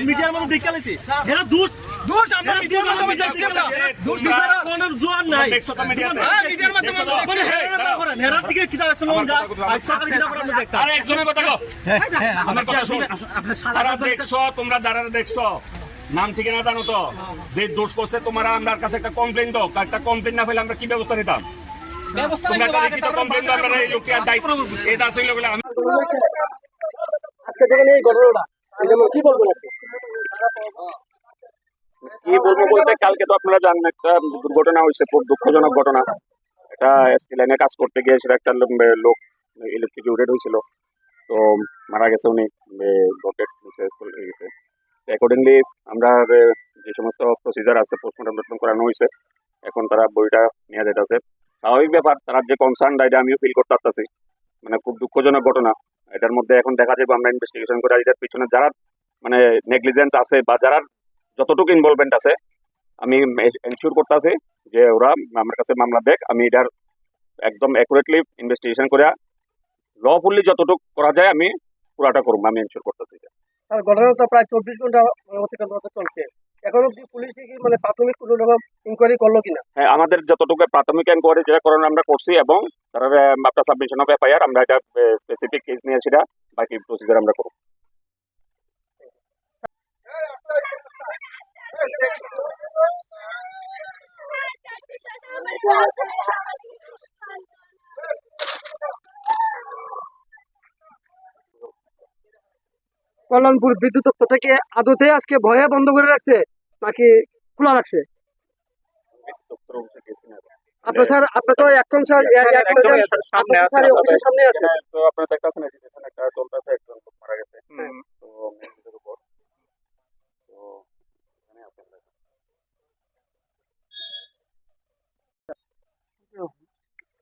মিডিয়ার মধ্যে দেখে গেছি এরা দোষ আমরা জোয়ার নাই হেরার দিকে কিতাব তোমরা যারা দেখছো নাম ঠিকানা জানো তো যে দোষ করছে তোমরা আমার কাছে একটা কমপ্লেন দাও, একটা কমপ্লেন না পেলে আমরা কি ব্যবস্থা নিতাম? কি বলবো বলতে, কালকে তো আপনারা জানেন একটা দুর্ঘটনা হয়েছে, খুব দুঃখজনক ঘটনা। এটা এসটি লাইনে কাজ করতে গিয়ে সেটা একটা লোক ইলেকট্রিকিউটেড হয়েছিল, তো মারা গেছে উনি। অ্যাকর্ডিংলি আমরা যে সমস্ত প্রসিজার আছে পোস্টমর্টম করানো হয়েছে, এখন তারা বইটা নিয়ে যেতেছে। স্বাভাবিক ব্যাপার, তারা যে কনসার্ন এটা আমিও ফিল করতে পারতেছি, মানে খুব দুঃখজনক ঘটনা। এটার মধ্যে এখন দেখা যাবে আমরা ইনভেস্টিগেশন করে এটার পিছনে যারা মানে নেগলিজেন্স আছে বা যারা যতটুকু ইনভলভমেন্ট আছে আমি এনশিওর করতেছি যে ওরা আমার কাছে মামলা দেখ, আমি এটার একদম অ্যাকুরেটলি ইনভেস্টিগেশন করে লফুলি যতটুকু করা যায় আমি পুরাটা করবো, আমি এনশিওর করতেছি। ঘটনা তো প্রায় 24 ঘন্টা চলছে, এখন অব্দি পুলিশ কি মানে প্রাথমিক কোনো রকম ইনকোয়ারি করলো কিনা? হ্যাঁ, আমাদের যতটুকু প্রাথমিক ইনকোয়ারি যেটা করানো আমরা করছি, এবং তারা আপনার সাবমিশন অফ এফআইআর আমরা এটা স্পেসিফিক কেস নিয়ে সেটা বাকি প্রসিজার আমরা করব। কল্যাণপুর বিদ্যুৎ দপ্তর থেকে আদতে আজকে ভয়ে বন্ধ করে রাখছে নাকি খোলা রাখছে? আপনার স্যার, আপনার তো এখন স্যার সামনে আছে, তো আপনারা দেখতেছেন একটা চলতেছে, একজন মারা গেছে, তো মেয়েদের উপর তো এখানে আছেন।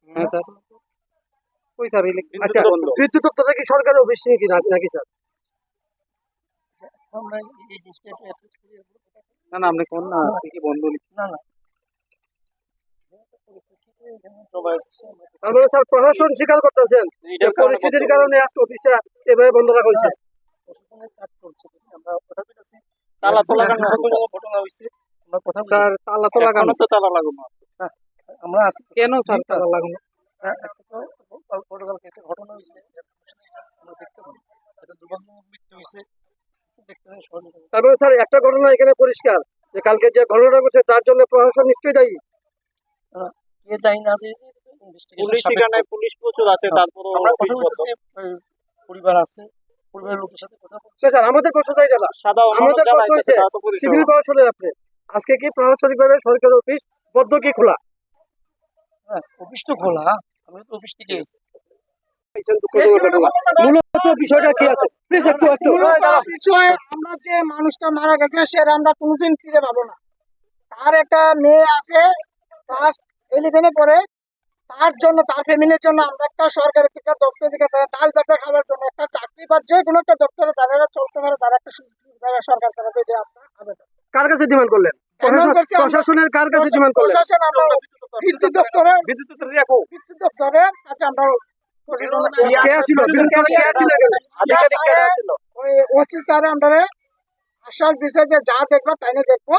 হ্যাঁ স্যার, ওই স্যার আচ্ছা, বিদ্যুৎ দপ্তর থেকে সরকারি অফিস নাকি নাকি স্যার? না না, আপনি কোন না কি বন্ধ না না, তারপরে স্যার প্রশাসন স্বীকার করতেছেন পরিস্থিতির কারণে আজকে অফিসটা এভাবে বন্ধ রাখা হয়েছে। তালা তো লাগানো ঘটনা হয়েছে, তালা তো লাগানো, তো তালা লাগানো আমরা কেন স্যার তালা লাগানো? ঘটনা হয়েছে, মৃত্যু হয়েছে। তারপরে স্যার একটা ঘটনা এখানে পরিষ্কার যে কালকে যে ঘটনা ঘটছে তার জন্য প্রশাসন নিশ্চয়ই দায়ী। পুলিশ প্রচুর আছে, তারপর পরিবার আছে, পরিবারের লোকের সাথে কথা বলছে। স্যার আমাদের প্রশ্ন চাই দাদা, আমাদের প্রশ্ন হচ্ছে সিভিল প্রশাসনের আপনি আজকে কি প্রশাসনিকভাবে সরকারি অফিস বদ্ধ কি খোলা? হ্যাঁ, অফিস তো খোলা, আমি তো অফিস থেকে মূলত বিষয়টা কি আছে প্লিজ একটু বিষয়, আমরা যে মানুষটা মারা গেছে সেটা আমরা কোনোদিন ফিরে পাবো না। তার একটা মেয়ে আছে ক্লাস 11-এ পড়ে, তার জন্য তার ফ্যামিলির জন্য আমরা একটা সরকারি থেকে দপ্তর থেকে ডাল ভাত খাওয়ার জন্য একটা চাকরি বা যে কোনো একটা দপ্তরে তারা চলতে পারে, তারা একটা সুযোগ সরকার তারা পেয়ে আপনার আবেদন। কার কাছে ডিমান্ড করলেন? প্রশাসনের কার কাছে ডিমান্ড করলেন? প্রশাসন আমরা বিদ্যুৎ দপ্তরের কাছে আমরা আশ্বাস দিছে যে যা দেখবো তাই না দেখবো,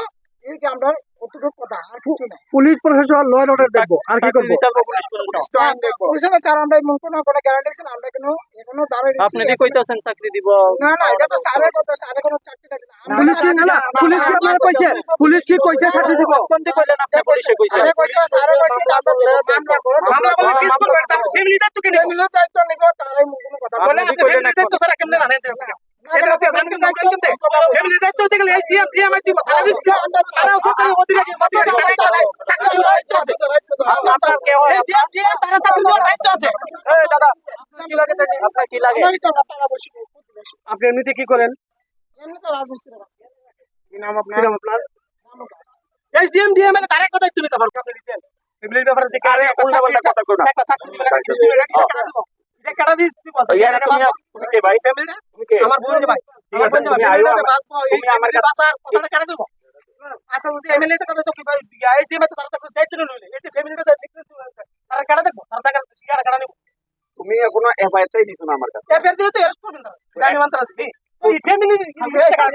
আমরা কতটুকু কথা আর কিছু না। পুলিশ প্রশাসন ল অর্ডার দেখবো আর কি করবো? আমরা কোনো গ্যারান্টি দিচ্ছি না, আমরা কোনো এখনো দাঁড়াই। আপনি কি কইতাছেন চাকরি দিব? না না, এটা তো স্যারের কথা, স্যারে কোনো চাকরি দেবে না। পুলিশ কি না, পুলিশ কি আপনারা কইছে? পুলিশ কি কইছে চাকরি দিব? কোনটি কইলেন আপনি? পুলিশে কইছে, স্যারে কইছে মামলা করে কেস করবেন, তার ফ্যামিলি দায়িত্ব কে নেবে? ফ্যামিলি দায়িত্ব নিব, তারাই কোনো কথা বলে। আপনি ফ্যামিলি দায়িত্ব স্যার কেমনে জানেন? এটা তো জানেন কেমনে? ফ্যামিলি দায়িত্ব দিলে এই ডিএমআই দিব, তারা সরকারি অধিকারী তারা চাকরি দেওয়ার দায়িত্ব আছে। আপনার কে হয়? তারা চাকরি দেওয়ার দায়িত্ব আছে। এই দাদা কি লাগে? আপনার কি লাগে? আপনি এমনিতে কি করেন? এমনি তো রাজমিস্ত্রি আছি। কি নাম আপনার? এসডিএম ডিএমএল তার একটা দায়িত্ব নিতে পারবে। আপনি দিবেন ফ্যামিলির ব্যাপারে দিকে আরে উল্টা কথা কই না, একটা চাকরি এটা কাটা দিস তুই বল। ইয়ার তুমি কে ভাই? ফ্যামিলিটা তুমি কে? আমার বোন যে ভাই। ঠিক আছে তুমি আইও, তুমি আমার কাছে বাসার কথাটা কাটা দেব। আচ্ছা যদি এমএলএ তে কথা তো কি ভাই এসডিএম তো তারা তো দায়িত্ব নিলে এই ফ্যামিলিটা দায়িত্ব তারা কাটা দেখবো তার টাকা শিকার কাটা নেবো তুমি এখনো এফআইআর দিছো না আমার কাছে। এফআইআর দিলে তো অ্যারেস্ট করবেন না আমি মানতে রাজি এই ফ্যামিলি টাকা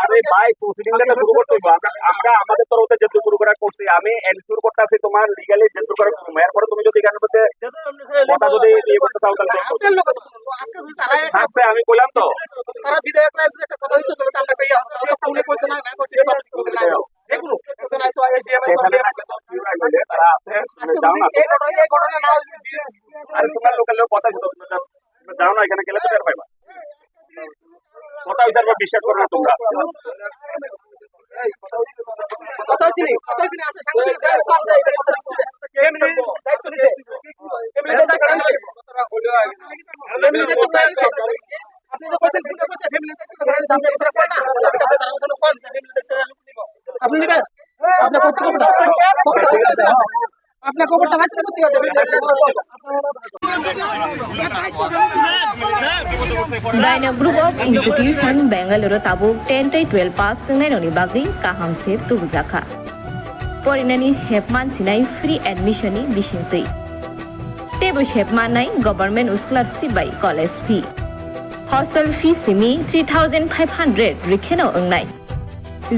আরে ভাই প্রসিডিংটা শুরু করতে হইব। আমরা আমাদের তরফ থেকে যেটুকু শুরু করা করছি, আমি এনশিওর করতেছি তোমার লিগ্যালি যেটুকু করা করবো। এরপরে তুমি যদি এখানে মধ্যে কথা যদি ইয়ে করতে চাও তাহলে করো। আপনার লোক তো আজকে যদি তারা আজকে আমি বললাম তো তারা বিধায়করা যদি একটা কথা দিতে চলে আমরা পেয়ে আসবো তারা তো ফোনে কইছে না না কইছে এটা বলতে না দেখুন তো না তো এসডিএম এখানে একটা তো ভিউ রাখলে তারা আছে, তুমি যাও না। এই ঘটনা না আর তোমার লোকের লোক কথা শুনো, তুমি যাও না, এখানে গেলে তো টের পাইবা। কথা বিচার বা বিশ্বাস করো না তোমরা। কথা হচ্ছে নি আপনি সাংবাদিক কাম দেয় এটা কথা বলতে ফ্যামিলি দায়িত্ব নিতে ফ্যামিলি দায়িত্ব কারণ ফ্যামিলি দায়িত্ব আপনি তো বলছেন ফ্যামিলি দায়িত্ব করেন দাম করে না কোনো কোন ফ্যামিলি দায়িত্ব আপনি নেবেন আপনি করতে পারবেন আপনার খবরটা বাঁচতে করতে হবে Daina Group of Institution Bangalore tabuk 10-12 pass tengenani bagui kaham se tubjaka. Porinani hepman sinai free admission ni bisingtui. Tebu hepman nai government scholarship by college fee. Hostel fee simi 3,500 rikheno ongnai.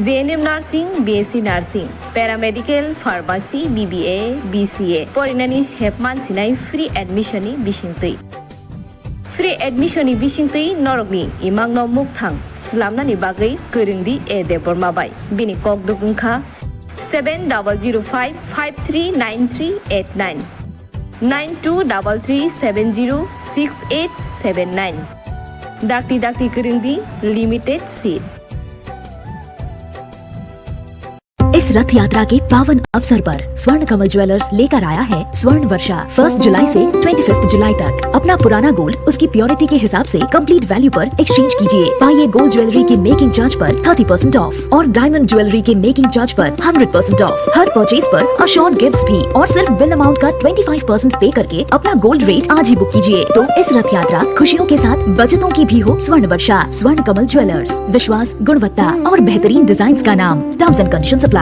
JNM Nursing, BSc Nursing, Paramedical, Pharmacy, BBA, BCA. Porinani hepman sinai free admission ni bisingtui. Free admission ni bisingtui norogni imang no mukthang slamnani bagui goringdi e debormabai bini kok dugungkha 7005539389 9233706879 dakti goringdi limited seat. इस रथ यात्रा के पावन अवसर पर स्वर्ण कमल jewellers लेकर आया है स्वर्ण वर्षा 1 जुलाई से 25 जुलाई तक। अपना पुराना गोल्ड उसकी प्योरिटी के हिसाब से कंप्लीट वैल्यू पर एक्सचेंज कीजिए। पाइए गोल्ड ज्वेलरी के मेकिंग चार्ज पर 30% ऑफ और डायमंड ज्वेलरी के मेकिंग चार्ज पर 100% ऑफ। हर परचेज पर अशोर्ड गिफ्ट्स भी और सिर्फ बिल अमाउंट का 25% पे करके अपना गोल्ड रेट आज ही बुक कीजिए। तो इस रथ यात्रा खुशियों के साथ बचतों की भी हो स्वर्ण वर्षा। स्वर्ण कमल ज्वेलर्स, विश्वास, गुणवत्ता और बेहतरीन डिजाइन का नाम। Terms and conditions apply.